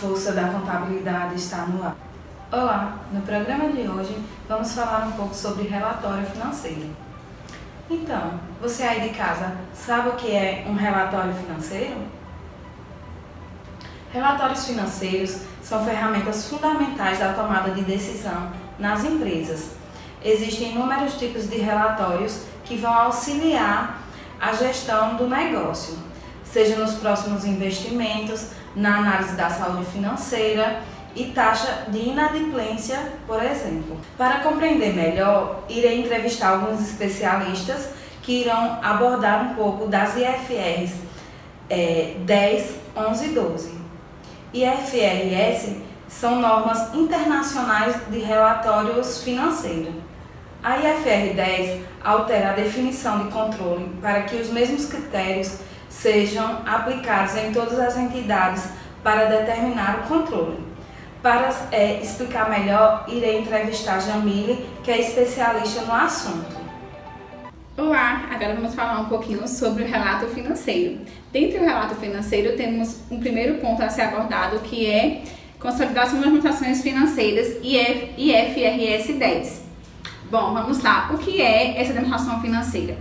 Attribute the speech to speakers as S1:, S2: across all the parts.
S1: força da contabilidade está no ar. Olá, no programa de hoje vamos falar um pouco sobre relatório financeiro. Então, você aí de casa sabe o que é um relatório financeiro? Relatórios financeiros são ferramentas fundamentais da tomada de decisão nas empresas. Existem inúmeros tipos de relatórios que vão auxiliar a gestão do negócio, seja nos próximos investimentos, na análise da saúde financeira e taxa de inadimplência, por exemplo. Para compreender melhor, irei entrevistar alguns especialistas que irão abordar um pouco das IFRs 10, 11 e 12. IFRS são normas internacionais de relatórios financeiros. A IFR 10 altera a definição de controle para que os mesmos critérios sejam aplicados em todas as entidades para determinar o controle. Para explicar melhor, irei entrevistar Jamile, que é especialista no assunto.
S2: Olá, agora vamos falar um pouquinho sobre o relato financeiro. Dentro do relato financeiro, temos um primeiro ponto a ser abordado, que é consolidação das demonstrações financeiras IFRS 10. Bom, vamos lá. O que é essa demonstração financeira?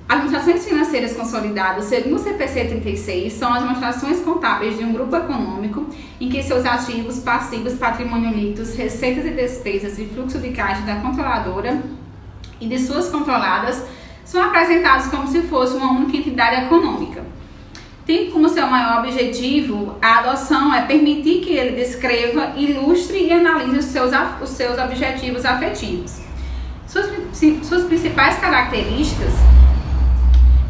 S2: As demonstrações financeiras consolidadas, segundo o CPC 36, são as demonstrações contábeis de um grupo econômico em que seus ativos, passivos, patrimônio líquidos, receitas e despesas e fluxo de caixa da controladora e de suas controladas são apresentados como se fosse uma única entidade econômica. Tem como seu maior objetivo a adoção permitir que ele descreva, ilustre e analise os seus objetivos afetivos. Suas principais características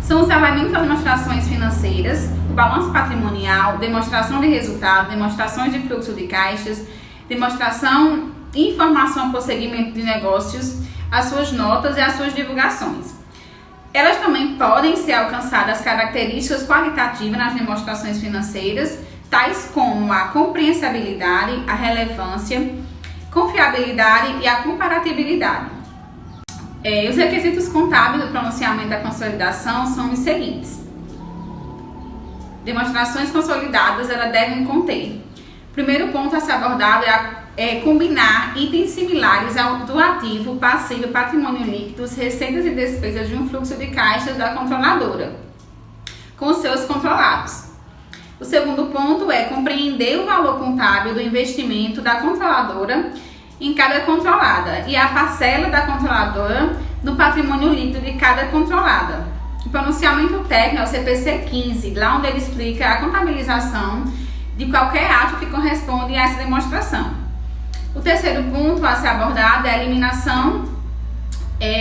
S2: são os elementos das demonstrações financeiras, o balanço patrimonial, demonstração de resultado, demonstrações de fluxo de caixas, demonstração e informação por segmento de negócios, as suas notas e as suas divulgações. Elas também podem ser alcançadas características qualitativas nas demonstrações financeiras, tais como a comprehensibilidade, a relevância, confiabilidade e a comparatibilidade. Os requisitos contábeis do pronunciamento da consolidação são os seguintes. Demonstrações consolidadas elas devem conter. O primeiro ponto a ser abordado é combinar itens similares do ativo, passivo, patrimônio líquidos, receitas e despesas de um fluxo de caixas da controladora com seus controlados. O segundo ponto é compreender o valor contábil do investimento da controladora em cada controlada e a parcela da controladora no patrimônio líquido de cada controlada. O pronunciamento técnico é o CPC 15, lá onde ele explica a contabilização de qualquer ato que corresponde a essa demonstração. O terceiro ponto a ser abordado é a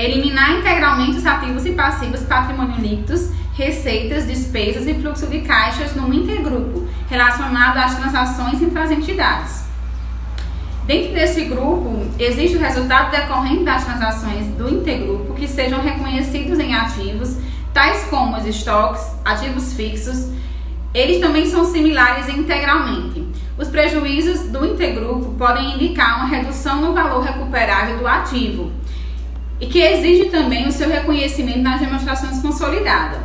S2: eliminar integralmente os ativos e passivos, patrimônio líquidos, receitas, despesas e fluxo de caixas num intergrupo relacionado às transações entre as entidades. Dentro desse grupo, existe o resultado decorrente das transações do intergrupo que sejam reconhecidos em ativos, tais como os estoques, ativos fixos. Eles também são similares integralmente. Os prejuízos do intergrupo podem indicar uma redução no valor recuperável do ativo e que exige também o seu reconhecimento nas demonstrações consolidadas.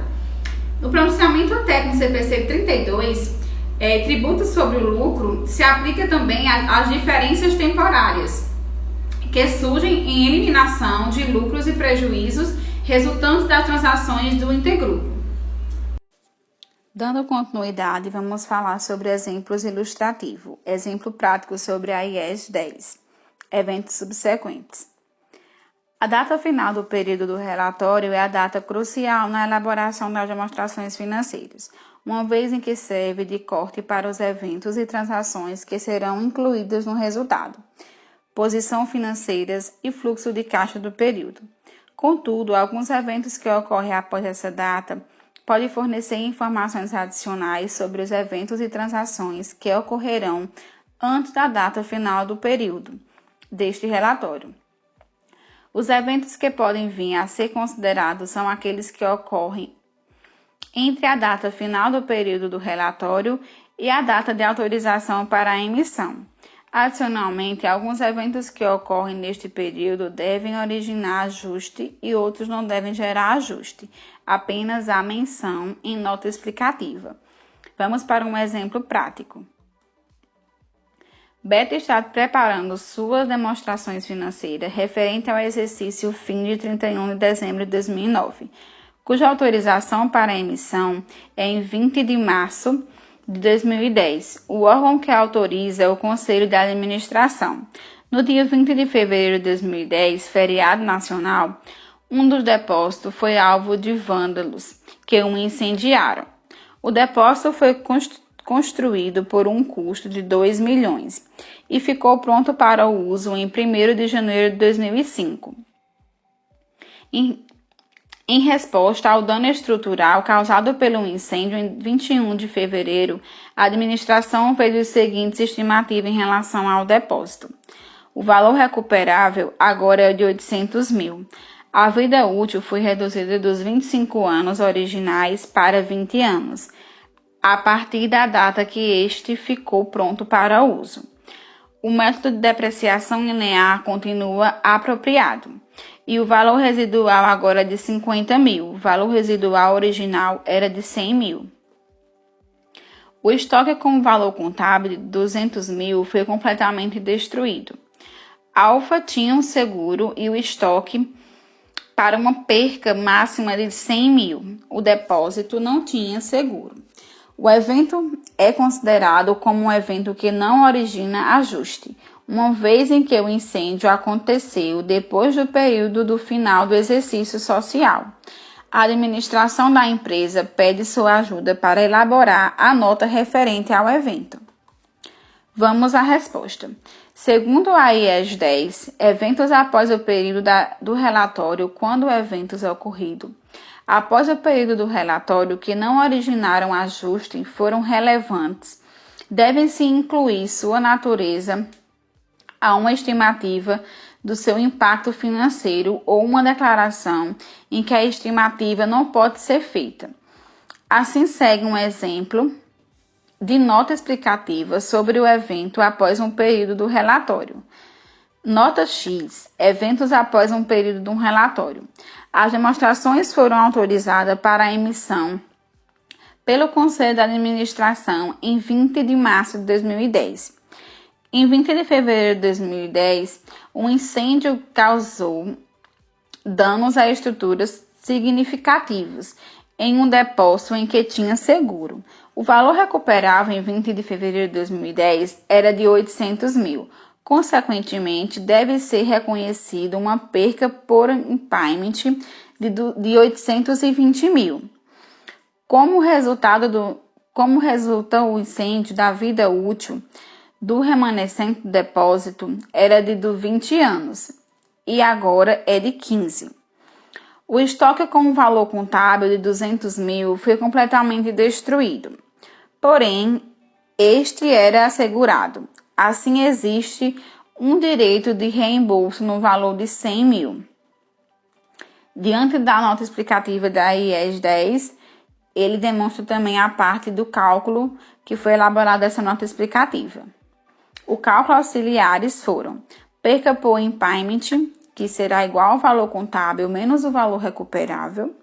S2: No pronunciamento técnico CPC 32, tributo sobre o lucro se aplica também às diferenças temporárias que surgem em eliminação de lucros e prejuízos resultantes das transações do intergrupo.
S3: Dando continuidade, vamos falar sobre exemplos ilustrativos. Exemplo prático sobre a IES 10. Eventos subsequentes. A data final do período do relatório é a data crucial na elaboração das demonstrações financeiras, uma vez em que serve de corte para os eventos e transações que serão incluídos no resultado, posição financeiras e fluxo de caixa do período. Contudo, alguns eventos que ocorrem após essa data pode fornecer informações adicionais sobre os eventos e transações que ocorrerão antes da data final do período deste relatório. Os eventos que podem vir a ser considerados são aqueles que ocorrem entre a data final do período do relatório e a data de autorização para a emissão. Adicionalmente, alguns eventos que ocorrem neste período devem originar ajuste e outros não devem gerar ajuste, apenas a menção em nota explicativa. Vamos para um exemplo prático. Beta está preparando suas demonstrações financeiras referente ao exercício fim de 31 de dezembro de 2009, cuja autorização para a emissão é em 20 de março de 2010. O órgão que autoriza é o Conselho de Administração. No dia 20 de fevereiro de 2010, feriado nacional, um dos depósitos foi alvo de vândalos que o incendiaram. O depósito foi construído por um custo de 2 milhões e ficou pronto para o uso em 1º de janeiro de 2005. Em resposta ao dano estrutural causado pelo incêndio em 21 de fevereiro, a administração fez os seguintes estimativas em relação ao depósito. O valor recuperável agora é de 800 mil. A vida útil foi reduzida dos 25 anos originais para 20 anos, a partir da data que este ficou pronto para uso. O método de depreciação linear continua apropriado e o valor residual agora é de 50 mil. O valor residual original era de 100 mil. O estoque com valor contábil de 200 mil foi completamente destruído. A Alfa tinha um seguro e o estoque para uma perca máxima de 100 mil. O depósito não tinha seguro. O evento é considerado como um evento que não origina ajuste, uma vez em que o incêndio aconteceu depois do período do final do exercício social. A administração da empresa pede sua ajuda para elaborar a nota referente ao evento. Vamos à resposta. Segundo a IES 10, eventos após o período do relatório, quando o evento é ocorrido após o período do relatório que não originaram ajuste foram relevantes, devem-se incluir sua natureza a uma estimativa do seu impacto financeiro ou uma declaração em que a estimativa não pode ser feita. Assim segue um exemplo de nota explicativa sobre o evento após um período do relatório. Nota X. Eventos após um período de um relatório. As demonstrações foram autorizadas para a emissão pelo Conselho de Administração em 20 de março de 2010. Em 20 de fevereiro de 2010, um incêndio causou danos a estruturas significativos em um depósito em que tinha seguro. O valor recuperável em 20 de fevereiro de 2010 era de 800 mil. Consequentemente, deve ser reconhecida uma perca por impairment de 820 mil. Como resulta o incêndio da vida útil do remanescente do depósito era de 20 anos e agora é de 15. O estoque com um valor contábil de 200 mil foi completamente destruído. Porém, este era assegurado. Assim, existe um direito de reembolso no valor de 100 mil. Diante da nota explicativa da IES 10, ele demonstra também a parte do cálculo que foi elaborada essa nota explicativa. O cálculo auxiliares foram perca por impairment, que será igual ao valor contábil menos o valor recuperável,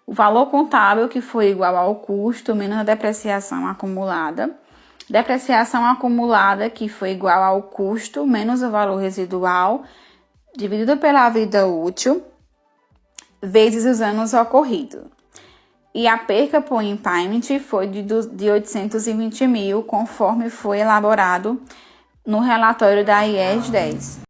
S3: o valor contábil, que foi igual ao custo menos a depreciação acumulada que foi igual ao custo menos o valor residual, dividido pela vida útil, vezes os anos ocorridos. E a perca por impairment foi de 820 mil, conforme foi elaborado no relatório da IES 10.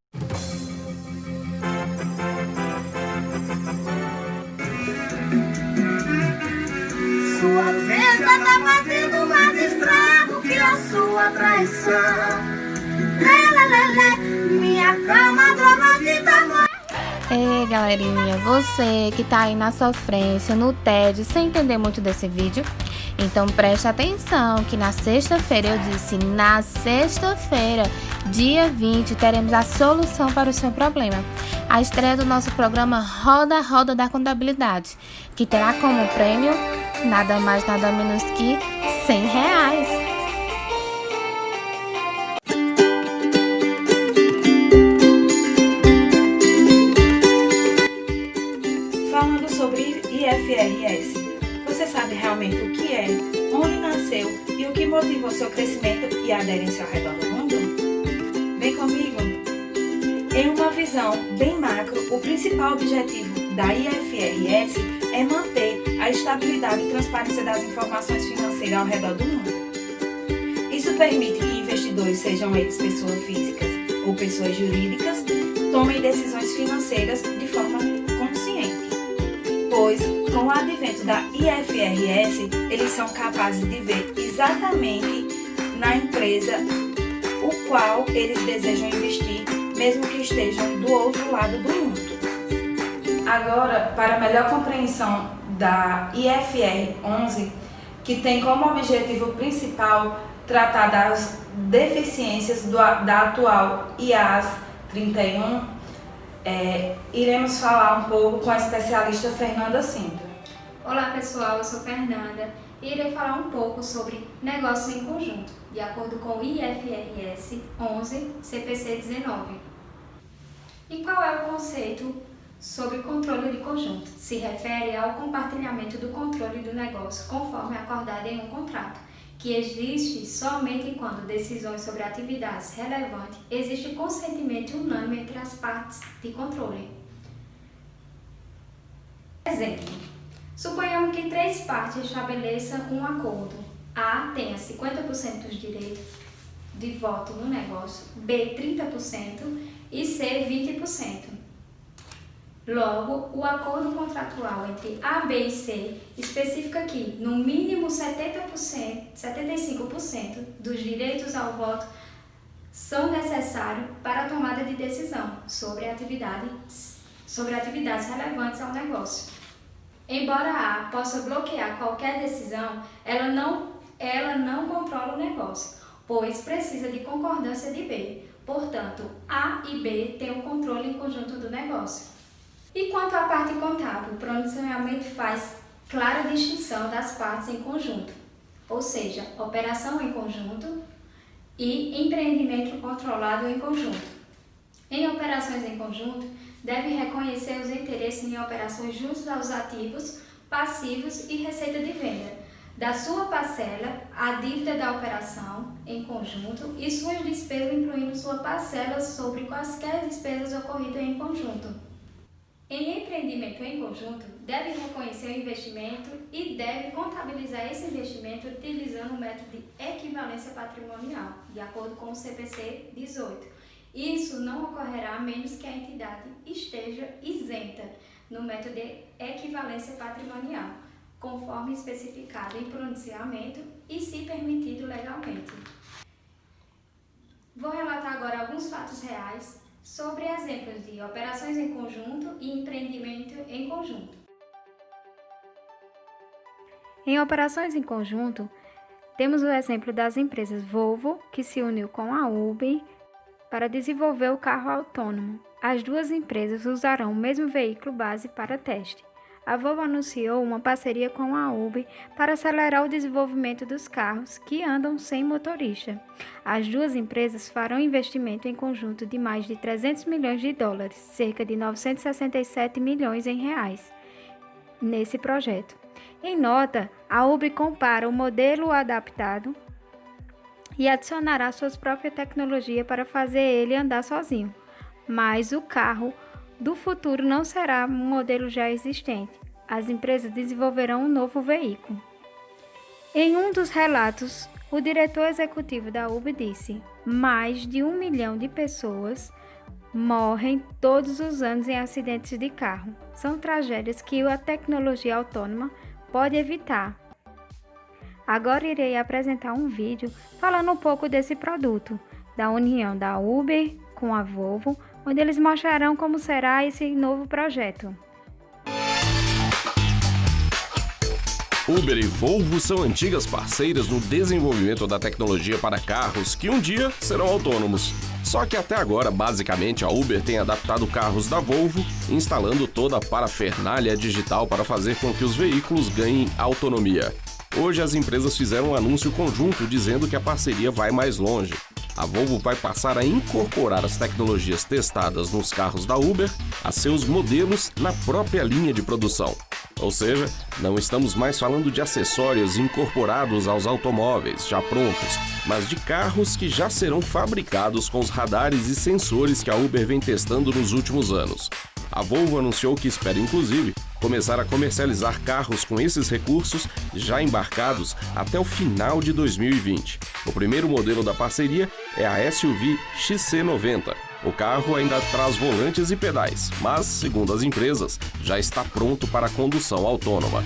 S4: Sua ofensa tá fazendo mais estrago que a sua traição. Lelelele, minha cama droga de tamanho.
S5: Ei, galerinha, você que tá aí na sofrência, no tédio, sem entender muito desse vídeo, então preste atenção que na sexta-feira, eu disse na sexta-feira, dia 20, teremos a solução para o seu problema. A estreia do nosso programa Roda Roda da Contabilidade, que terá como prêmio nada mais, nada menos que R$100.
S1: Falando sobre IFRS, você sabe realmente o que é, onde nasceu e o que motivou seu crescimento e aderência ao redor do mundo? Em uma visão bem macro, o principal objetivo da IFRS é manter a estabilidade e transparência das informações financeiras ao redor do mundo. Isso permite que investidores, sejam eles pessoas físicas ou pessoas jurídicas, tomem decisões financeiras de forma consciente, pois, com o advento da IFRS, eles são capazes de ver exatamente na empresa o qual eles desejam investir, mesmo que estejam do outro lado do mundo. Agora, para melhor compreensão da IFR 11, que tem como objetivo principal tratar das deficiências da atual IAS 31, iremos falar um pouco com a especialista Fernanda Sintra.
S6: Olá pessoal, eu sou Fernanda e irei falar um pouco sobre negócios em conjunto, de acordo com o IFRS 11 CPC 19. E qual é o conceito sobre controle de conjunto? Se refere ao compartilhamento do controle do negócio conforme acordado em um contrato, que existe somente quando decisões sobre atividades relevantes existe consentimento unânime entre as partes de controle. Exemplo: suponhamos que 3 partes estabeleçam um acordo. A tenha 50% dos direitos de voto no negócio, B 30% e C 20%. Logo, o acordo contratual entre A, B e C especifica que, no mínimo 75% dos direitos ao voto são necessários para a tomada de decisão sobre atividades relevantes ao negócio. Embora A possa bloquear qualquer decisão, ela não controla o negócio, pois precisa de concordância de B. Portanto, A e B têm o controle em conjunto do negócio. E quanto à parte contábil, o pronunciamento faz clara distinção das partes em conjunto, ou seja, operação em conjunto e empreendimento controlado em conjunto. Em operações em conjunto, deve reconhecer os interesses em operações juntos aos ativos, passivos e receita de venda, da sua parcela, a dívida da operação em conjunto e suas despesas, incluindo sua parcela sobre quaisquer despesas ocorridas em conjunto. Em empreendimento em conjunto, deve reconhecer o investimento e deve contabilizar esse investimento utilizando o método de equivalência patrimonial, de acordo com o CPC 18. Isso não ocorrerá a menos que a entidade esteja isenta no método de equivalência patrimonial, conforme especificado em pronunciamento e se permitido legalmente. Vou relatar agora alguns fatos reais sobre exemplos de operações em conjunto e empreendimento em conjunto.
S7: Em operações em conjunto, temos o exemplo das empresas Volvo, que se uniu com a Uber para desenvolver o carro autônomo. As duas empresas usarão o mesmo veículo base para teste. A Volvo anunciou uma parceria com a Uber para acelerar o desenvolvimento dos carros que andam sem motorista. As duas empresas farão investimento em conjunto de mais de 300 milhões de dólares, cerca de 967 milhões em reais, nesse projeto. Em nota, a Uber compara o modelo adaptado e adicionará suas próprias tecnologias para fazer ele andar sozinho. Mas o carro do futuro não será um modelo já existente. As empresas desenvolverão um novo veículo. Em um dos relatos, o diretor executivo da Uber disse: mais de 1 milhão de pessoas morrem todos os anos em acidentes de carro. São tragédias que a tecnologia autônoma pode evitar. Agora irei apresentar um vídeo falando um pouco desse produto, da união da Uber com a Volvo, onde eles mostrarão como será esse novo projeto.
S8: Uber e Volvo são antigas parceiras no desenvolvimento da tecnologia para carros que um dia serão autônomos. Só que até agora, basicamente, a Uber tem adaptado carros da Volvo, instalando toda a parafernália digital para fazer com que os veículos ganhem autonomia. Hoje as empresas fizeram um anúncio conjunto dizendo que a parceria vai mais longe. A Volvo vai passar a incorporar as tecnologias testadas nos carros da Uber a seus modelos na própria linha de produção. Ou seja, não estamos mais falando de acessórios incorporados aos automóveis já prontos, mas de carros que já serão fabricados com os radares e sensores que a Uber vem testando nos últimos anos. A Volvo anunciou que espera, inclusive, começar a comercializar carros com esses recursos já embarcados até o final de 2020. O primeiro modelo da parceria é a SUV XC90. O carro ainda traz volantes e pedais, mas, segundo as empresas, já está pronto para a condução autônoma.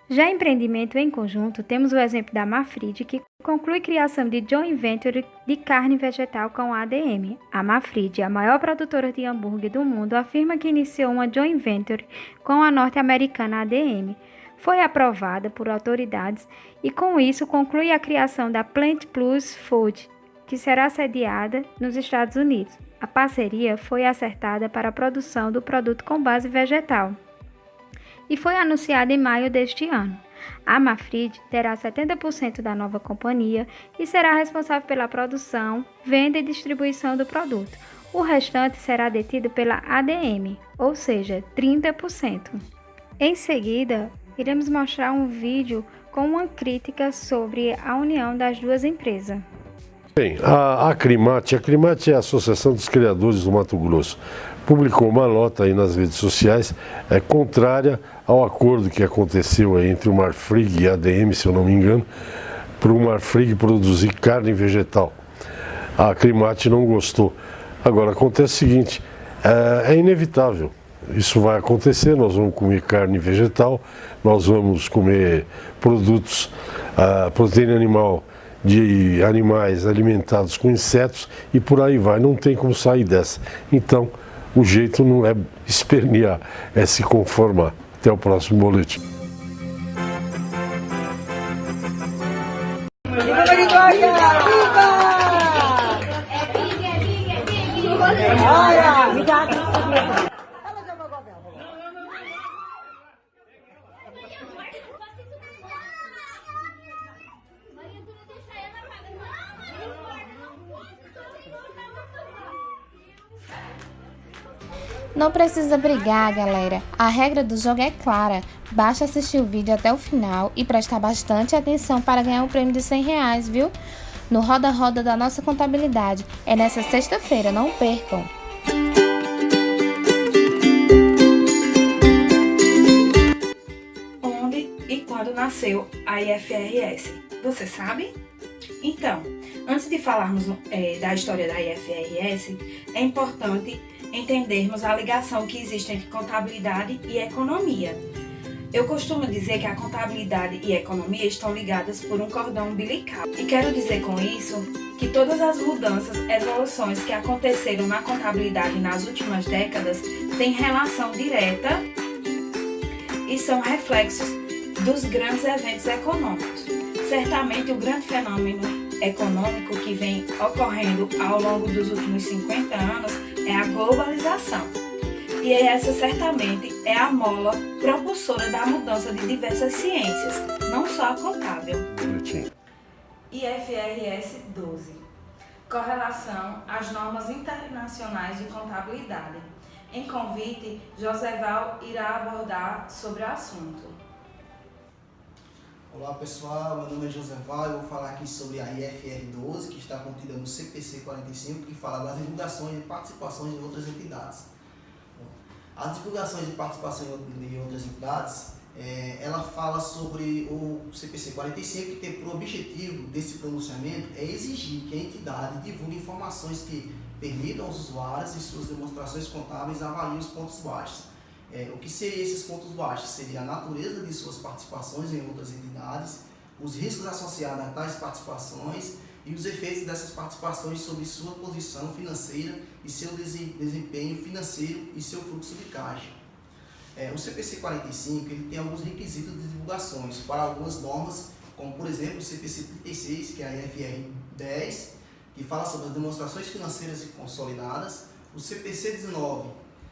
S7: Já em empreendimento em conjunto, temos o exemplo da Marfrig, que conclui criação de joint venture de carne vegetal com a ADM. A Marfrig, a maior produtora de hambúrguer do mundo, afirma que iniciou uma joint venture com a norte-americana ADM. Foi aprovada por autoridades e, com isso, conclui a criação da Plant Plus Food, que será sediada nos Estados Unidos. A parceria foi acertada para a produção do produto com base vegetal e foi anunciada em maio deste ano. A Marfrig terá 70% da nova companhia e será responsável pela produção, venda e distribuição do produto. O restante será detido pela ADM, ou seja, 30%. Em seguida, iremos mostrar um vídeo com uma crítica sobre a união das duas empresas.
S9: Bem, a Acrimate é a Associação dos Criadores do Mato Grosso, publicou uma nota aí nas redes sociais contrária ao acordo que aconteceu aí entre o Marfrig e a ADM, se eu não me engano, para o Marfrig produzir carne vegetal. A Acrimate não gostou. Agora, acontece o seguinte, é inevitável. Isso vai acontecer, nós vamos comer carne vegetal, nós vamos comer produtos, proteína animal de animais alimentados com insetos e por aí vai, não tem como sair dessa. Então, o jeito não é espernear, é se conformar. Até o próximo boletim.
S5: Não precisa brigar, galera. A regra do jogo é clara. Basta assistir o vídeo até o final e prestar bastante atenção para ganhar um prêmio de R$100, viu? No Roda Roda da nossa contabilidade. É nessa sexta-feira, não percam!
S1: Onde e quando nasceu a IFRS? Você sabe? Então, antes de falarmos da história da IFRS, é importante entendermos a ligação que existe entre contabilidade e economia. Eu costumo dizer que a contabilidade e a economia estão ligadas por um cordão umbilical. E quero dizer com isso que todas as mudanças, evoluções que aconteceram na contabilidade nas últimas décadas têm relação direta e são reflexos dos grandes eventos econômicos. Certamente o grande fenômeno econômico que vem ocorrendo ao longo dos últimos 50 anos é a globalização. E essa certamente é a mola propulsora da mudança de diversas ciências, não só a contábil. IFRS 12. Correlação às normas internacionais de contabilidade. Em convite, Joseval irá abordar sobre o assunto.
S10: Olá pessoal, meu nome é Joseval e eu vou falar aqui sobre a IFR 12, que está contida no CPC 45, que fala das divulgações de participações de outras entidades. As divulgações de participação de outras entidades, ela fala sobre o CPC 45, que tem por objetivo desse pronunciamento é exigir que a entidade divulgue informações que permitam aos usuários e suas demonstrações contábeis avaliem os pontos baixos. O que seriam esses pontos baixos? Seria a natureza de suas participações em outras entidades, os riscos associados a tais participações e os efeitos dessas participações sobre sua posição financeira e seu desempenho financeiro e seu fluxo de caixa. O CPC 45 ele tem alguns requisitos de divulgações para algumas normas, como por exemplo o CPC 36, que é a IFR 10, que fala sobre as demonstrações financeiras consolidadas, o CPC 19,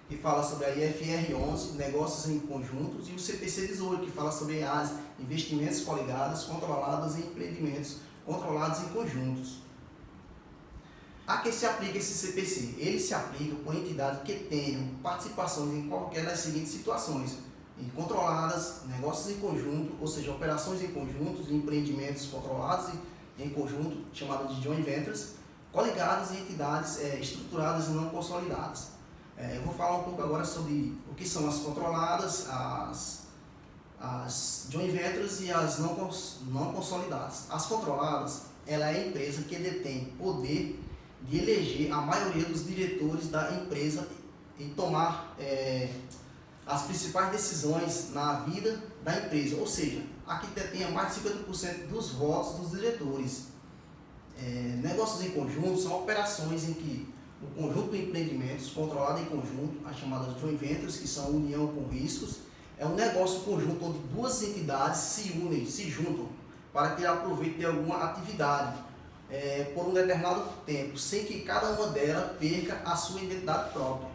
S10: que fala sobre a IFR 11, negócios em conjuntos, e o CPC 18, que fala sobre as investimentos coligados, controlados e empreendimentos controlados em conjuntos. A que se aplica esse CPC? Ele se aplica com entidades que tenham participações em qualquer das seguintes situações: em controladas, negócios em conjunto, ou seja, operações em conjunto, empreendimentos controlados em conjunto, chamadas de joint ventures, coligadas e entidades estruturadas e não consolidadas. Eu vou falar um pouco agora sobre o que são as controladas, as joint ventures e as não consolidadas. As controladas, ela é a empresa que detém poder de eleger a maioria dos diretores da empresa e tomar as principais decisões na vida da empresa, ou seja, a que detenha mais de 50% dos votos dos diretores. Negócios em conjunto são operações em que o conjunto de empreendimentos controlado em conjunto, as chamadas joint ventures, que são união com riscos, é um negócio conjunto onde duas entidades se unem, se juntam para tirar proveito de alguma atividade por um determinado tempo, sem que cada uma delas perca a sua identidade própria.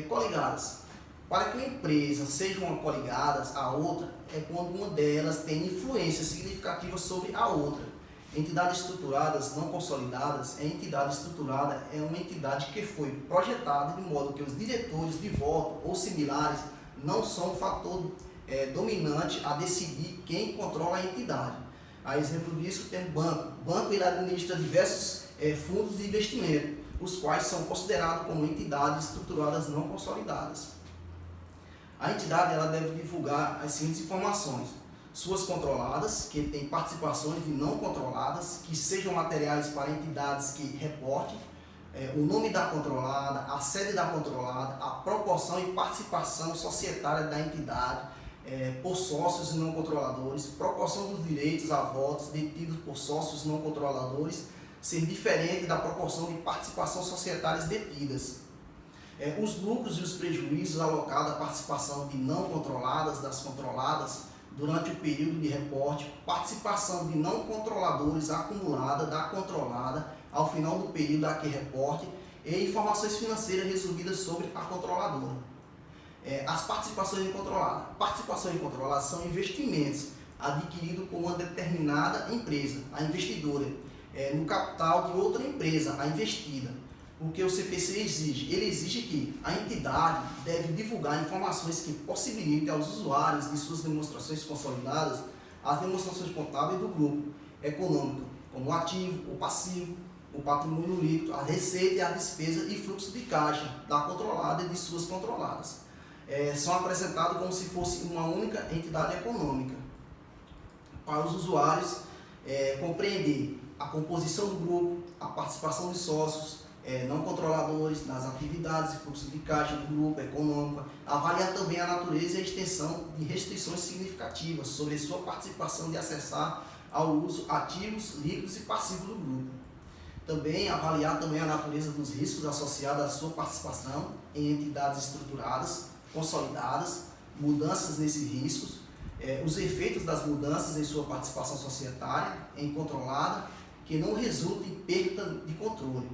S10: Coligadas. Para que uma empresa seja uma coligada à outra, é quando uma delas tem influência significativa sobre a outra. Entidades estruturadas não consolidadas, entidade estruturada é uma entidade que foi projetada de modo que os diretores de voto ou similares não são um fator dominante a decidir quem controla a entidade. A exemplo disso tem o banco. O banco ele administra diversos fundos de investimento, os quais são considerados como entidades estruturadas não consolidadas. A entidade ela deve divulgar as seguintes informações: suas controladas, que têm participações de não controladas, que sejam materiais para entidades que reportem, o nome da controlada, a sede da controlada, a proporção e participação societária da entidade por sócios e não controladores, proporção dos direitos a votos detidos por sócios não controladores ser diferente da proporção de participação societárias detidas. Os lucros e os prejuízos alocados à participação de não controladas das controladas durante o período de reporte, participação de não controladores acumulada da controlada ao final do período a que reporte e informações financeiras resumidas sobre a controladora. As participações incontroladas. Participações incontroladas são investimentos adquiridos por uma determinada empresa, a investidora, no capital de outra empresa, a investida. O que o CPC exige? Ele exige que a entidade deve divulgar informações que possibilitem aos usuários de suas demonstrações consolidadas as demonstrações contábeis do grupo econômico, como o ativo, o passivo, o patrimônio líquido, a receita e a despesa e fluxo de caixa da controlada e de suas controladas. São apresentados como se fosse uma única entidade econômica. Para os usuários compreender a composição do grupo, a participação de sócios, não controladores nas atividades e fluxo de caixa do grupo econômico, avaliar também a natureza e a extensão de restrições significativas sobre sua participação de acessar ao uso ativos, líquidos e passivos do grupo. Também avaliar também a natureza dos riscos associados à sua participação em entidades estruturadas, consolidadas, mudanças nesses riscos, os efeitos das mudanças em sua participação societária, em controlada, que não resulta em perda de controle,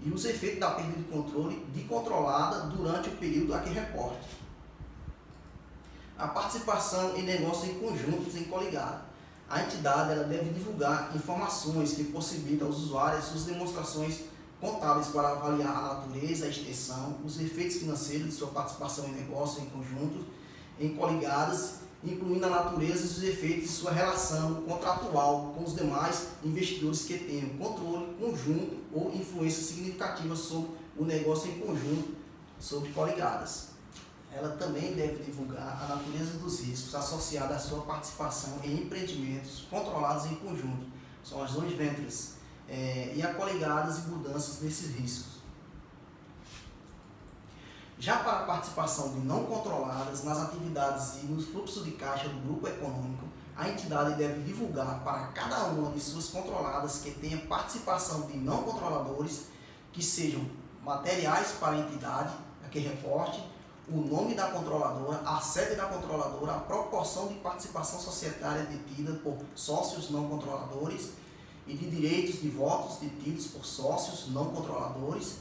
S10: e os efeitos da perda de controle de controlada durante o período a que reporte. A participação em negócios em conjuntos em coligada. A entidade ela deve divulgar informações que possibilitam aos usuários suas demonstrações contábeis para avaliar a natureza, a extensão, os efeitos financeiros de sua participação em negócios em conjuntos, em coligadas, incluindo a natureza e os efeitos de sua relação contratual com os demais investidores que tenham controle, conjunto ou influência significativa sobre o negócio em conjunto sobre coligadas. Ela também deve divulgar a natureza dos riscos associados à sua participação em empreendimentos controlados em conjunto, são as joint ventures, e a coligadas e mudanças nesses riscos. Já para a participação de não controladas nas atividades e nos fluxos de caixa do grupo econômico, a entidade deve divulgar para cada uma de suas controladas que tenha participação de não controladores, que sejam materiais para a entidade, a que reporte, o nome da controladora, a sede da controladora, a proporção de participação societária detida por sócios não controladores e de direitos de votos detidos por sócios não controladores,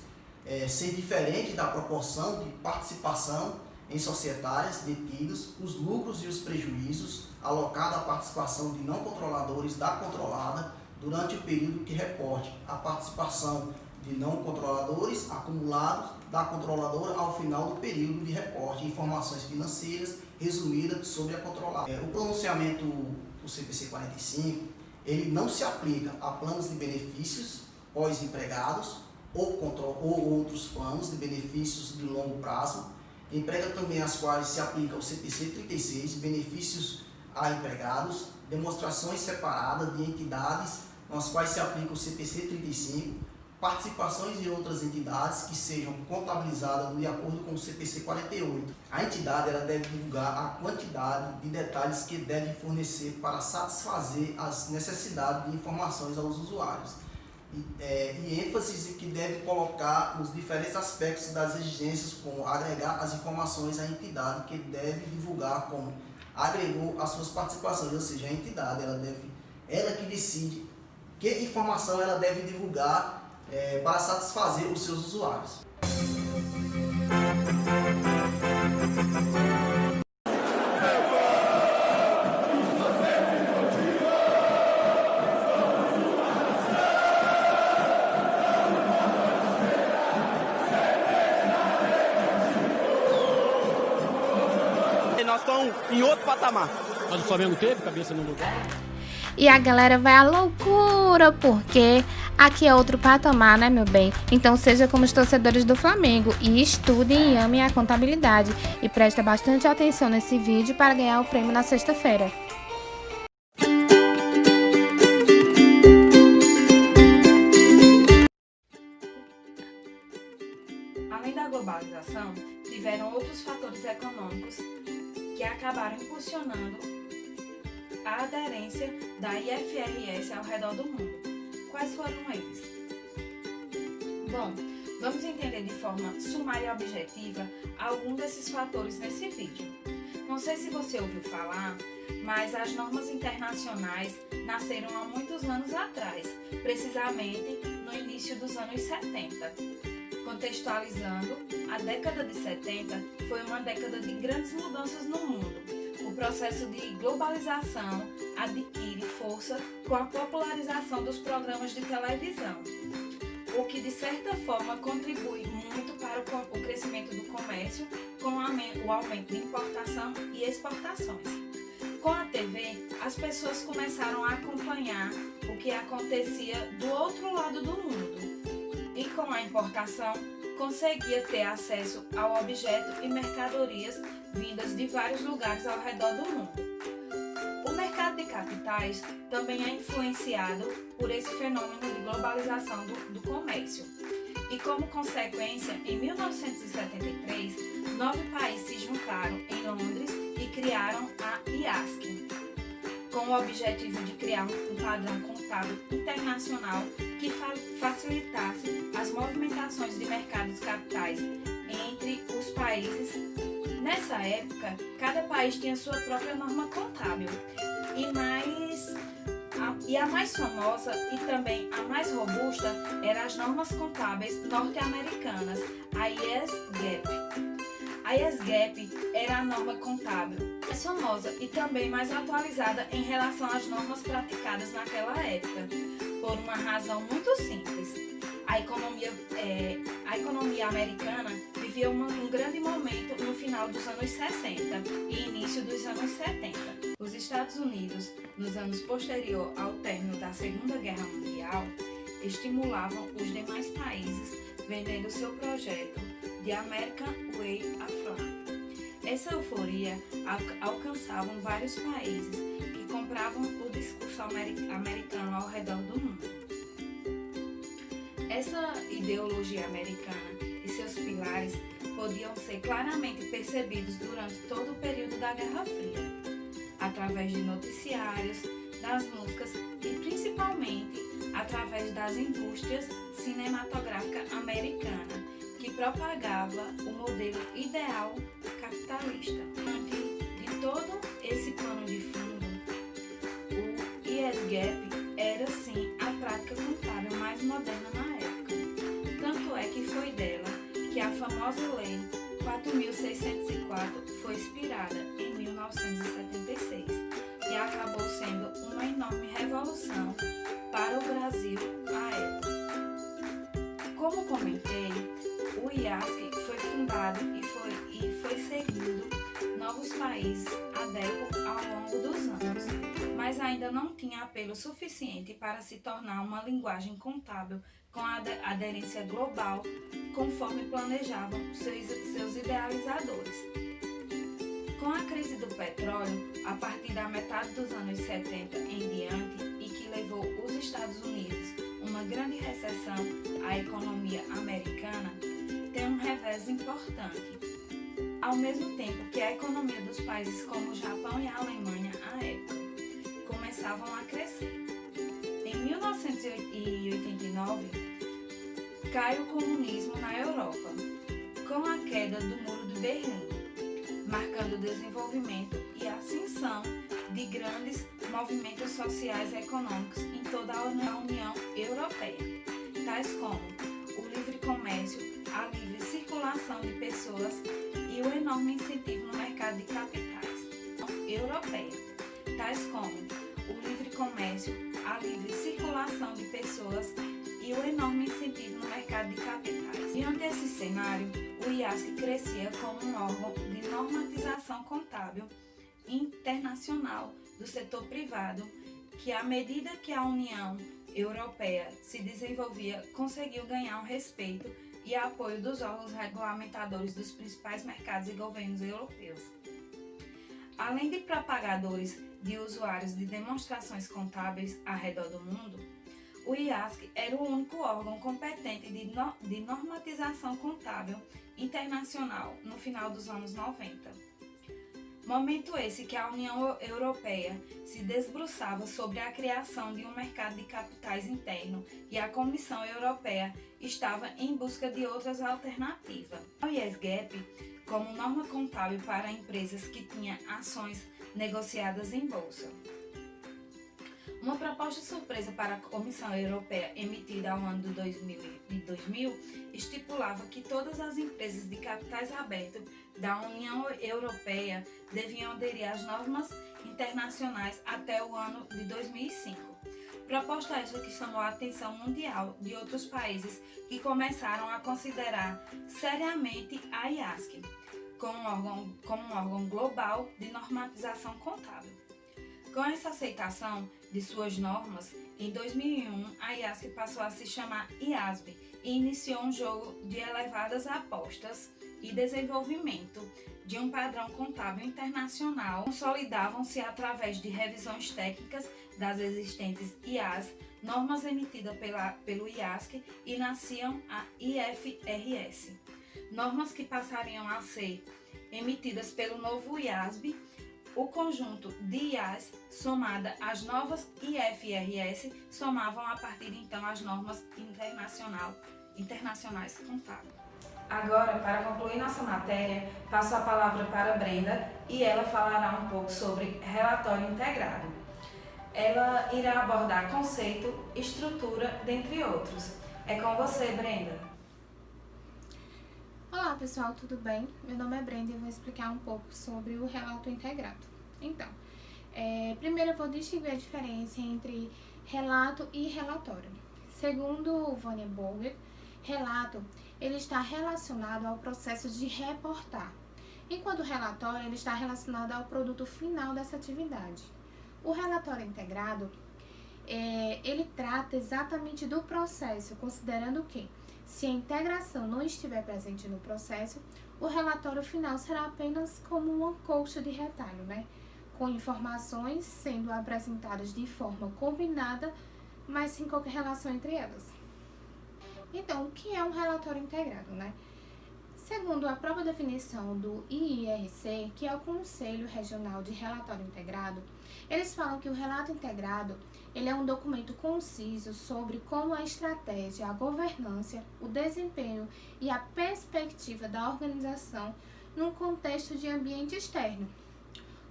S10: ser diferente da proporção de participação em societárias detidos, os lucros e os prejuízos alocados à participação de não controladores da controlada durante o período que reporte a participação de não controladores acumulados da controladora ao final do período de reporte de informações financeiras resumidas sobre a controladora. O pronunciamento do CPC 45, ele não se aplica a planos de benefícios pós-empregados ou outros planos de benefícios de longo prazo. Emprega também as quais se aplica o CPC 36, benefícios a empregados, demonstrações separadas de entidades nas quais se aplica o CPC 35, participações de outras entidades que sejam contabilizadas de acordo com o CPC 48. A entidade ela deve divulgar a quantidade de detalhes que deve fornecer para satisfazer as necessidades de informações aos usuários. E ênfase que deve colocar os diferentes aspectos das exigências, como agregar as informações à entidade que deve divulgar como agregou as suas participações, ou seja, a entidade ela que decide que informação ela deve divulgar para satisfazer os seus usuários.
S11: Nós estamos em outro patamar.
S12: Mas o Flamengo teve cabeça no lugar?
S5: E a galera vai à loucura, porque aqui é outro patamar, né, meu bem? Então seja como os torcedores do Flamengo e estudem e amem a contabilidade. E presta bastante atenção nesse vídeo para ganhar o prêmio na sexta-feira.
S1: Além da globalização, tiveram outros fatores econômicos que acabaram impulsionando a aderência da IFRS ao redor do mundo. Quais foram eles? Bom, vamos entender de forma sumária e objetiva algum desses fatores nesse vídeo. Não sei se você ouviu falar, mas as normas internacionais nasceram há muitos anos atrás, precisamente no início dos anos 70. Contextualizando, a década de 70 foi uma década de grandes mudanças no mundo. O processo de globalização adquire força com a popularização dos programas de televisão, o que de certa forma contribui muito para o crescimento do comércio com o aumento de importação e exportações. Com a TV, as pessoas começaram a acompanhar o que acontecia do outro lado do mundo. E com a importação, conseguia ter acesso ao objeto e mercadorias vindas de vários lugares ao redor do mundo. O mercado de capitais também é influenciado por esse fenômeno de globalização do comércio. E como consequência, em 1973, 9 países se juntaram em Londres e criaram a IASC, com o objetivo de criar um padrão contábil internacional que facilitasse as movimentações de mercados capitais entre os países. Nessa época, cada país tinha sua própria norma contábil e a mais famosa e também a mais robusta eram as normas contábeis norte-americanas, a US GAAP. A US GAAP era a norma contábil mais famosa e também mais atualizada em relação às normas praticadas naquela época, por uma razão muito simples. A economia americana vivia um grande momento no final dos anos 60 e início dos anos 70. Os Estados Unidos, nos anos posteriores ao término da Segunda Guerra Mundial, estimulavam os demais países vendendo seu projeto de American Way of Life. Essa euforia alcançava vários países que compravam o discurso americano ao redor do mundo. Essa ideologia americana e seus pilares podiam ser claramente percebidos durante todo o período da Guerra Fria, através de noticiários, das músicas e principalmente através das indústrias cinematográficas americanas, que propagava o modelo ideal capitalista. Diante de todo esse pano de fundo, o US GAAP era sim a prática contábil mais moderna na época. Tanto é que foi dela que a famosa Lei 4.604 foi inspirada em 1976 e acabou sendo uma enorme revolução para países adeptos ao longo dos anos, mas ainda não tinha apelo suficiente para se tornar uma linguagem contábil com aderência global, conforme planejavam seus idealizadores. Com a crise do petróleo, a partir da metade dos anos 70 em diante, e que levou os Estados Unidos a uma grande recessão à economia americana, tem um revés importante. Ao mesmo tempo que a economia dos países como o Japão e a Alemanha, à época, começavam a crescer. Em 1989, cai o comunismo na Europa, com a queda do Muro de Berlim, marcando o desenvolvimento e a ascensão de grandes movimentos sociais e econômicos em toda a União Europeia, tais como o livre comércio, a livre circulação de pessoas e o enorme incentivo no mercado de capitais europeia, tais como o livre comércio, a livre circulação de pessoas e o enorme incentivo no mercado de capitais. Diante desse cenário, o IASC crescia como um órgão de normatização contábil internacional do setor privado, que à medida que a União Europeia se desenvolvia, conseguiu ganhar o respeito e apoio dos órgãos regulamentadores dos principais mercados e governos europeus. Além de propagadores de usuários de demonstrações contábeis ao redor do mundo, o IASC era o único órgão competente de normatização contábil internacional no final dos anos 90. Momento esse que a União Europeia se debruçava sobre a criação de um mercado de capitais interno e a Comissão Europeia estava em busca de outras alternativas. O IASGAP como norma contábil para empresas que tinham ações negociadas em bolsa. Uma proposta surpresa para a Comissão Europeia, emitida ao ano de 2000, estipulava que todas as empresas de capitais abertos da União Europeia deviam aderir às normas internacionais até o ano de 2005. Proposta esta que chamou a atenção mundial de outros países que começaram a considerar seriamente a IASC como um órgão global de normatização contábil. Com essa aceitação de suas normas, em 2001 a IASC passou a se chamar IASB e iniciou um jogo de elevadas apostas e desenvolvimento de um padrão contábil internacional. Consolidavam-se através de revisões técnicas das existentes IAS, normas emitidas pelo IASC, e nasciam a IFRS, normas que passariam a ser emitidas pelo novo IASB. O conjunto de IAS, somada às novas IFRS, somavam a partir de então as normas internacionais contábeis. Agora, para concluir nossa matéria, passo a palavra para a Brenda e ela falará um pouco sobre relatório integrado. Ela irá abordar conceito, estrutura, dentre outros. É com você, Brenda.
S5: Olá pessoal, tudo bem? Meu nome é Brenda e eu vou explicar um pouco sobre o relato integrado. Então, primeiro eu vou distinguir a diferença entre relato e relatório. Segundo Vânia Bolger, relato ele está relacionado ao processo de reportar, enquanto o relatório ele está relacionado ao produto final dessa atividade. O relatório integrado ele trata exatamente do processo, considerando que, se a integração não estiver presente no processo, o relatório final será apenas como uma colcha de retalho, com informações sendo apresentadas de forma combinada, mas sem qualquer relação entre elas. Então, o que é um relatório integrado, Segundo a própria definição do IIRC, que é o Conselho Regional de Relatório Integrado, eles falam que o relato integrado ele é um documento conciso sobre como a estratégia, a governança, o desempenho e a perspectiva da organização num contexto de ambiente externo.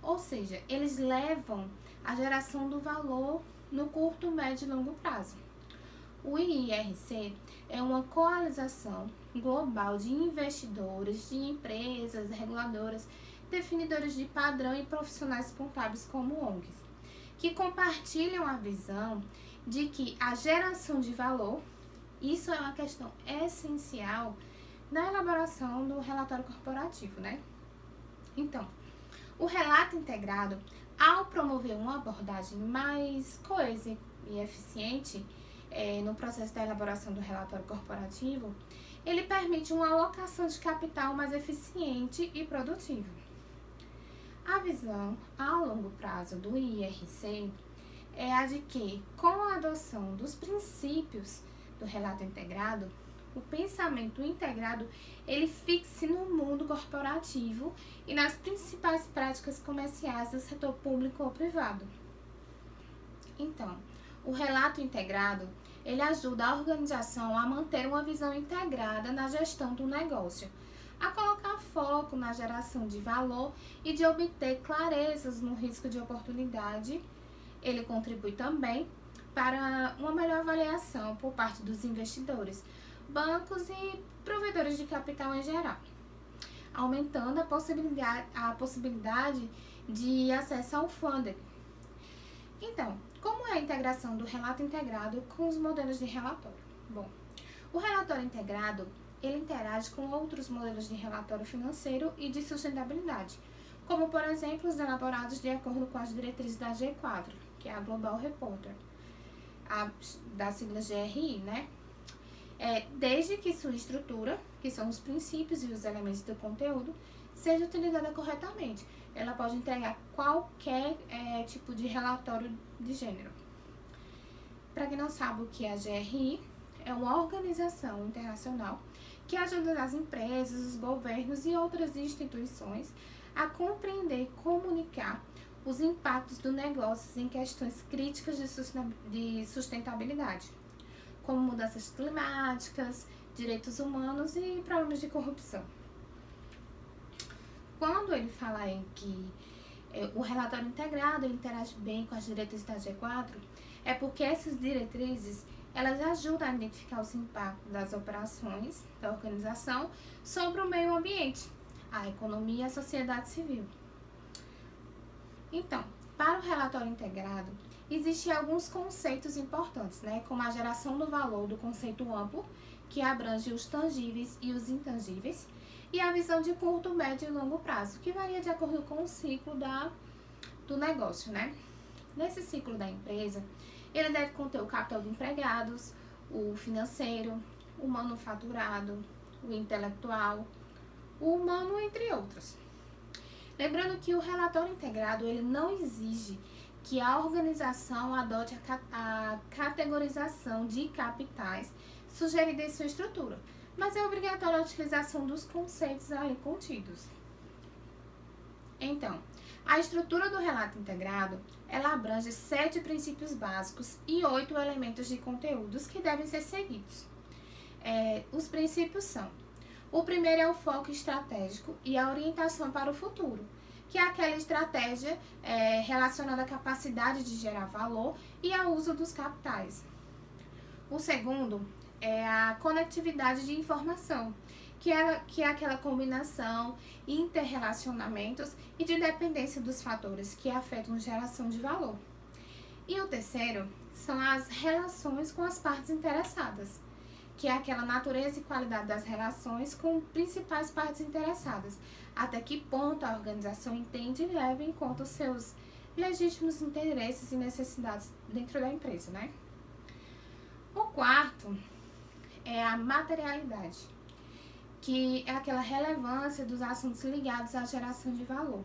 S5: Ou seja, eles levam à geração do valor no curto, médio e longo prazo. O IIRC é uma coalização global de investidores, de empresas, reguladoras, definidores de padrão e profissionais contábeis como ONGs, que compartilham a visão de que a geração de valor, isso é uma questão essencial na elaboração do relatório corporativo, Então,
S2: O relato integrado, ao promover uma abordagem mais coesa e eficiente no processo da elaboração do relatório corporativo, ele permite uma alocação de capital mais eficiente e produtiva. A visão a longo prazo do IRC é a de que, com a adoção dos princípios do relato integrado, o pensamento integrado ele fixe no mundo corporativo e nas principais práticas comerciais do setor público ou privado. Então, o relato integrado ele ajuda a organização a manter uma visão integrada na gestão do negócio, a colocar foco na geração de valor e de obter clarezas no risco de oportunidade. Ele contribui também para uma melhor avaliação por parte dos investidores, bancos e provedores de capital em geral, aumentando a possibilidade de acesso ao funding. Então, como é a integração do relato integrado com os modelos de relatório? Bom, o relatório integrado ele interage com outros modelos de relatório financeiro e de sustentabilidade, como, por exemplo, os elaborados de acordo com as diretrizes da G4, que é a Global Reporter, da sigla GRI, né? Desde que sua estrutura, que são os princípios e os elementos do conteúdo, seja utilizada corretamente. Ela pode entregar qualquer tipo de relatório de gênero. Para quem não sabe o que é a GRI, é uma organização internacional que ajuda as empresas, os governos e outras instituições a compreender e comunicar os impactos do negócio em questões críticas de sustentabilidade, como mudanças climáticas, direitos humanos e problemas de corrupção. Quando ele fala em que o relatório integrado ele interage bem com as diretrizes da G4, é porque essas diretrizes elas ajudam a identificar os impactos das operações da organização sobre o meio ambiente, a economia e a sociedade civil. Então, para o relatório integrado, existem alguns conceitos importantes, né, como a geração do valor do conceito amplo, que abrange os tangíveis e os intangíveis, e a visão de curto, médio e longo prazo, que varia de acordo com o ciclo do negócio, né? Nesse ciclo da empresa, ele deve conter o capital de empregados, o financeiro, o manufaturado, o intelectual, o humano, entre outros. Lembrando que o relatório integrado ele não exige que a organização adote a categorização de capitais sugerida em sua estrutura, mas é obrigatória a utilização dos conceitos ali contidos. Então, a estrutura do relato integrado, ela abrange 7 princípios básicos e 8 elementos de conteúdos que devem ser seguidos. Os princípios são: o primeiro é o foco estratégico e a orientação para o futuro, que é aquela estratégia relacionada à capacidade de gerar valor e ao uso dos capitais. O segundo é a conectividade de informação, que é aquela combinação, interrelacionamentos e de dependência dos fatores que afetam a geração de valor. E o terceiro são as relações com as partes interessadas, que é aquela natureza e qualidade das relações com principais partes interessadas, até que ponto a organização entende e leva em conta os seus legítimos interesses e necessidades dentro da empresa, né? O quarto é a materialidade, que é aquela relevância dos assuntos ligados à geração de valor.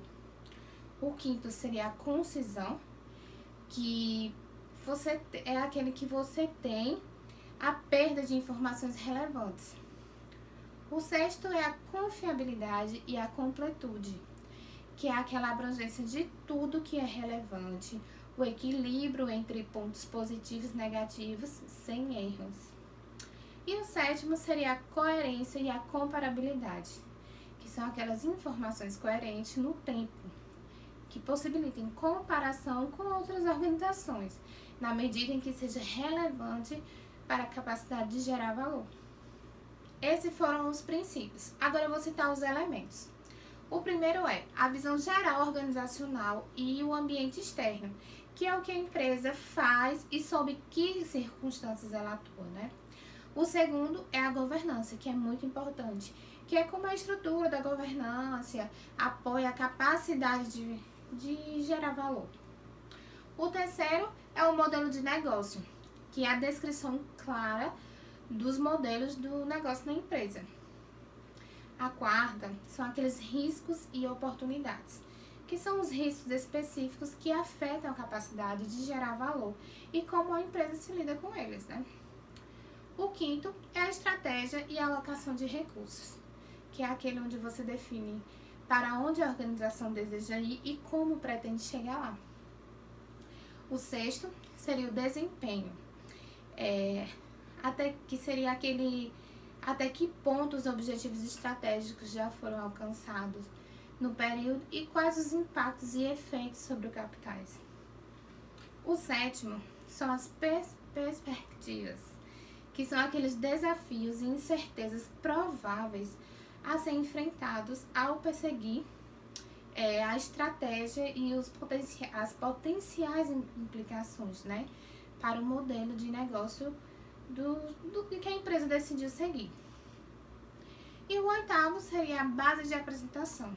S2: O quinto seria a concisão, que é aquele que você tem a perda de informações relevantes. O sexto é a confiabilidade e a completude, que é aquela abrangência de tudo que é relevante, o equilíbrio entre pontos positivos e negativos, sem erros. E o sétimo seria a coerência e a comparabilidade, que são aquelas informações coerentes no tempo, que possibilitem comparação com outras organizações, na medida em que seja relevante para a capacidade de gerar valor. Esses foram os princípios. Agora eu vou citar os elementos. O primeiro é a visão geral organizacional e o ambiente externo, que é o que a empresa faz e sob que circunstâncias ela atua, né?
S13: O segundo é a governança, que é muito importante, que é como a estrutura da governança apoia a capacidade de gerar valor. O terceiro é o modelo de negócio, que é a descrição clara dos modelos do negócio da empresa. A quarta são aqueles riscos e oportunidades, que são os riscos específicos que afetam a capacidade de gerar valor e como a empresa se lida com eles, né? O quinto é a estratégia e a alocação de recursos, que é aquele onde você define para onde a organização deseja ir e como pretende chegar lá. O sexto seria o desempenho, até que ponto os objetivos estratégicos já foram alcançados no período e quais os impactos e efeitos sobre os capitais. O sétimo são as perspectivas, que são aqueles desafios e incertezas prováveis a serem enfrentados ao perseguir a estratégia e as potenciais implicações, né, para o modelo de negócio do que a empresa decidiu seguir. E o oitavo seria a base de apresentação,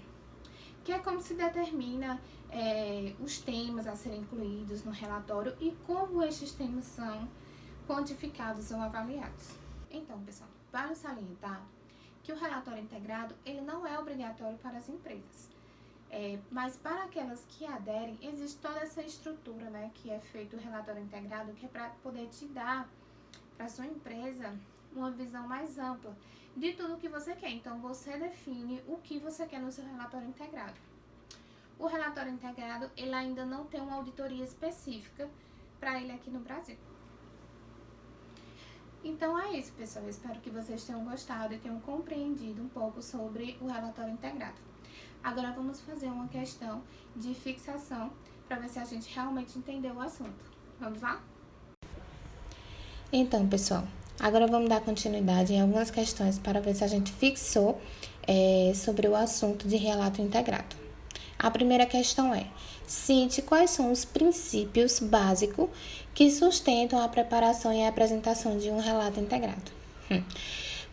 S13: que é como se determina os temas a serem incluídos no relatório e como estes temas são quantificados ou avaliados. Então, pessoal, vale salientar que o relatório integrado ele não é obrigatório para as empresas, mas para aquelas que aderem, existe toda essa estrutura, né, que é feito o relatório integrado, que é para poder te dar para a sua empresa uma visão mais ampla de tudo que você quer. Então, você define o que você quer no seu relatório integrado. O relatório integrado, ele ainda não tem uma auditoria específica para ele aqui no Brasil. Então, é isso, pessoal. Eu espero que vocês tenham gostado e tenham compreendido um pouco sobre o relatório integrado. Agora, vamos fazer uma questão de fixação para ver se a gente realmente entendeu o assunto. Vamos lá?
S5: Então, pessoal, agora vamos dar continuidade em algumas questões para ver se a gente fixou sobre o assunto de relato integrado. A primeira questão é: cite quais são os princípios básicos que sustentam a preparação e a apresentação de um relato integrado.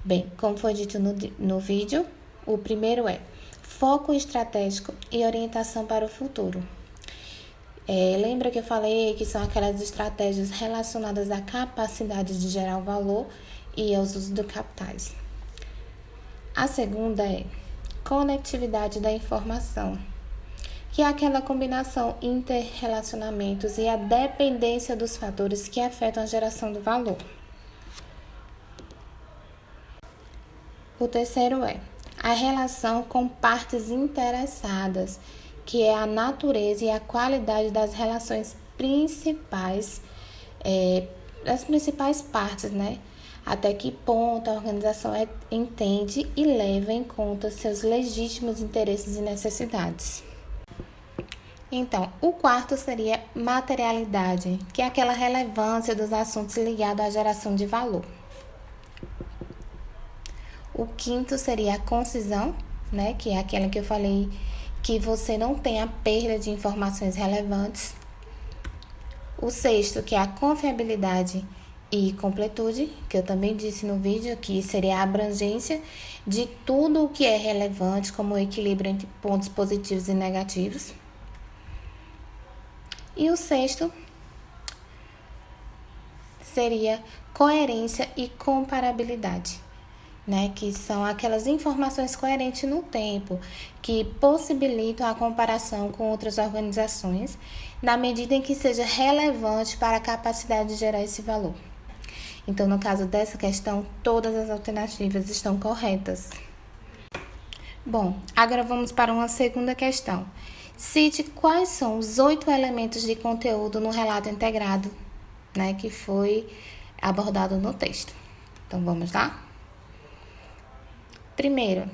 S5: Bem, como foi dito no vídeo, o primeiro é foco estratégico e orientação para o futuro. Lembra que eu falei que são aquelas estratégias relacionadas à capacidade de gerar valor e aos usos de capitais. A segunda é conectividade da informação, que é aquela combinação interrelacionamentos e a dependência dos fatores que afetam a geração do valor. O terceiro é a relação com partes interessadas, que é a natureza e a qualidade das relações principais, das principais partes, né? Até que ponto a organização entende e leva em conta seus legítimos interesses e necessidades. Então, o quarto seria materialidade, que é aquela relevância dos assuntos ligados à geração de valor. O quinto seria a concisão, né? Que é aquela que eu falei que você não tem a perda de informações relevantes. O sexto, que é a confiabilidade e completude, que eu também disse no vídeo, que seria a abrangência de tudo o que é relevante, como o equilíbrio entre pontos positivos e negativos. E o sexto seria coerência e comparabilidade, né, que são aquelas informações coerentes no tempo, que possibilitam a comparação com outras organizações, na medida em que seja relevante para a capacidade de gerar esse valor. Então, no caso dessa questão, todas as alternativas estão corretas. Bom, agora vamos para uma segunda questão. Cite quais são os 8 elementos de conteúdo no relato integrado, né, que foi abordado no texto. Então, vamos lá? Primeiro,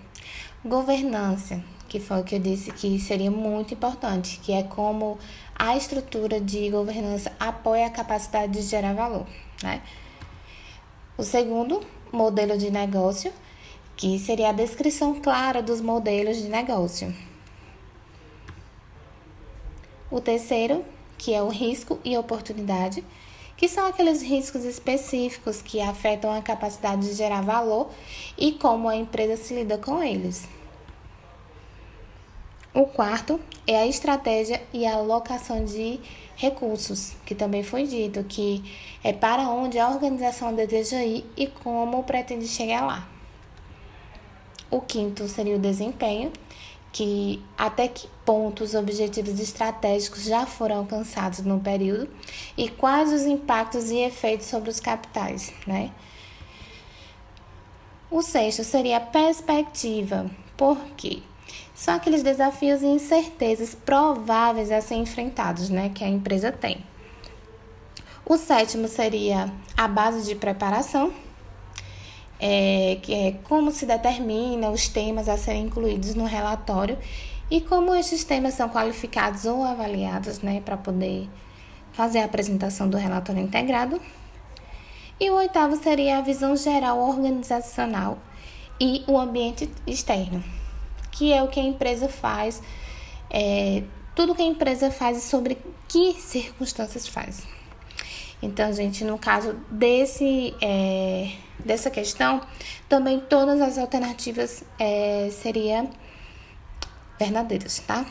S5: governança, que foi o que eu disse que seria muito importante, que é como a estrutura de governança apoia a capacidade de gerar valor, né? O segundo, modelo de negócio, que seria a descrição clara dos modelos de negócio. O terceiro, que é o risco e oportunidade, que são aqueles riscos específicos que afetam a capacidade de gerar valor e como a empresa se lida com eles. O quarto é a estratégia e a alocação de recursos, que também foi dito, que é para onde a organização deseja ir e como pretende chegar lá. O quinto seria o desempenho, que até que ponto os objetivos estratégicos já foram alcançados no período e quais os impactos e efeitos sobre os capitais, né? O sexto seria a perspectiva, porque são aqueles desafios e incertezas prováveis a serem enfrentados, né, que a empresa tem. O sétimo seria a base de preparação, que é como se determina os temas a serem incluídos no relatório e como estes temas são qualificados ou avaliados, né, para poder fazer a apresentação do relatório integrado. E o oitavo seria a visão geral organizacional e o ambiente externo, que é o que a empresa faz, tudo que a empresa faz e sobre que circunstâncias faz. Então, gente, no caso dessa questão, também todas as alternativas seriam verdadeiras, tá?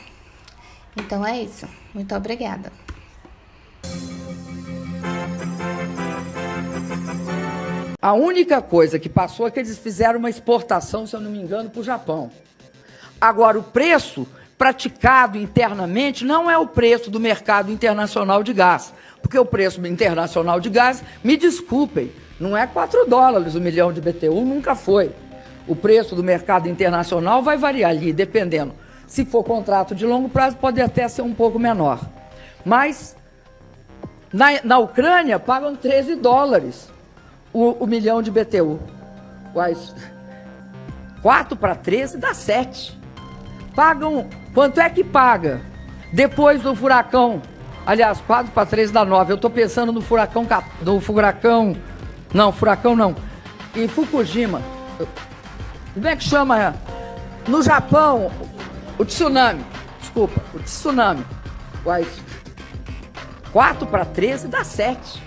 S5: Então é isso. Muito obrigada.
S14: A única coisa que passou é que eles fizeram uma exportação, se eu não me engano, para o Japão. Agora, o preço praticado internamente não é o preço do mercado internacional de gás, porque o preço internacional de gás, me desculpem, não é $4 o milhão de BTU, nunca foi. O preço do mercado internacional vai variar ali, dependendo. Se for contrato de longo prazo, pode até ser um pouco menor. Mas, na Ucrânia, pagam $13 o milhão de BTU. 4 para 13 dá 7. Pagam, quanto é que paga? Depois do furacão, aliás, 4 para 13 dá 9. Eu estou pensando no furacão, em Fukushima. Como é que chama? No Japão, o tsunami. 4 para 13 dá 7.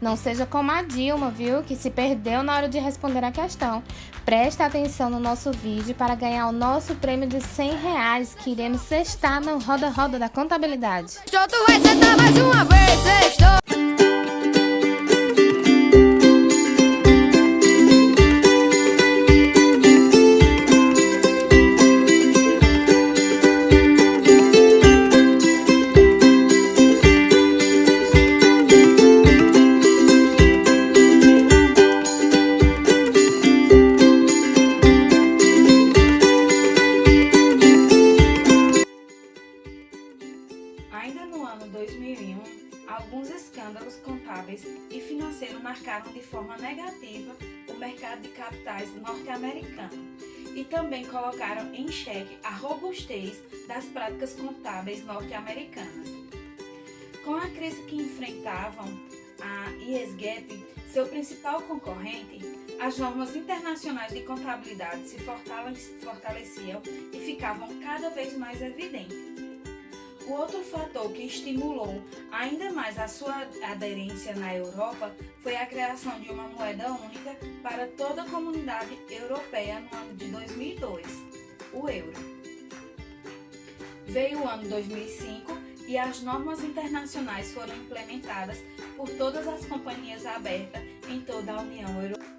S5: Não seja como a Dilma, viu? Que se perdeu na hora de responder a questão. Presta atenção no nosso vídeo para ganhar o nosso prêmio de R$100 que iremos cestar no Roda Roda da Contabilidade.
S4: Tu vai sentar mais uma vez, sextou.
S1: Ainda no ano 2001, alguns escândalos contábeis e financeiros marcaram de forma negativa o mercado de capitais norte-americano e também colocaram em xeque a robustez das práticas contábeis norte-americanas. Com a crise que enfrentavam, a US GAAP, seu principal concorrente, as normas internacionais de contabilidade se fortaleciam e ficavam cada vez mais evidentes. O outro fator que estimulou ainda mais a sua aderência na Europa foi a criação de uma moeda única para toda a comunidade europeia no ano de 2002, o euro. Veio o ano 2005 e as normas internacionais foram implementadas por todas as companhias abertas em toda a União Europeia.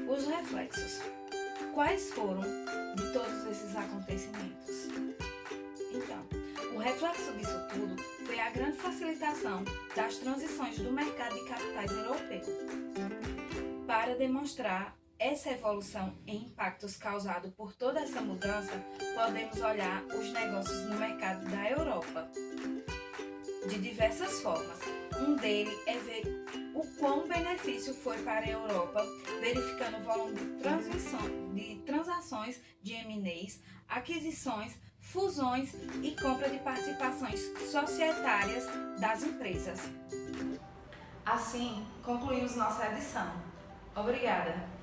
S1: Os reflexos. Quais foram de todos esses acontecimentos? Então, o reflexo disso tudo foi a grande facilitação das transições do mercado de capitais europeu. Para demonstrar essa evolução e impactos causados por toda essa mudança, podemos olhar os negócios no mercado da Europa de diversas formas. Um deles é ver o quão benefício foi para a Europa, verificando o volume de transações de M&As, aquisições, fusões e compra de participações societárias das empresas. Assim, concluímos nossa edição. Obrigada!